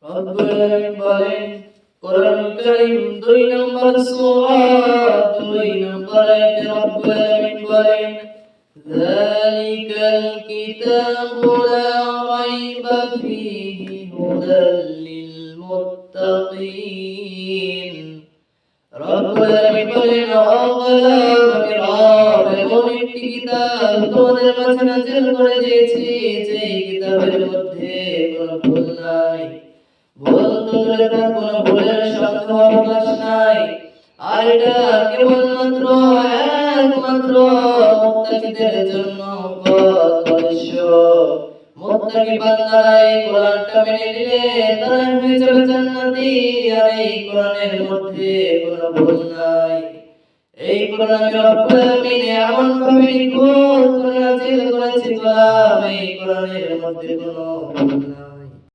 রব্বুল আলামিন বলেন কোরআন কারীম 2 নম্বর সূরা 2 নম্বর আয়াতে রব্বুল আলামিন বলেন যালিকাল কিতাবু লা রাইবা ফীহি হুদাল লিল মুত্তাকিন। রব্বুল আলামিন বলেন এমন একটি কিতাব তোমাদের মাঝে নাযিল করে দিয়েছি যে কিতাবের মধ্যে কোনো ভুল নাই, ভুল তো দূরে থাক কোনো ভুলের সন্দেহ অবকাশ নাই। আর এটা কেবলমাত্র একমাত্র মুত্তাকিদের জন্য পথ। মুত্তাকি বান্দারা এই কোরআনটা মেনে নিলে তারা হয়ে যাবে জান্নাতি। আর এই কোরআনের মধ্যে কোনো ভুল নাই। এই কোরআন আমি রব্বুল আলামিন এমন ভাবে নিখুঁত করে নাযিল করেছি গোলাম, এই কোরআনের মধ্যে কোনো ভুল নাই।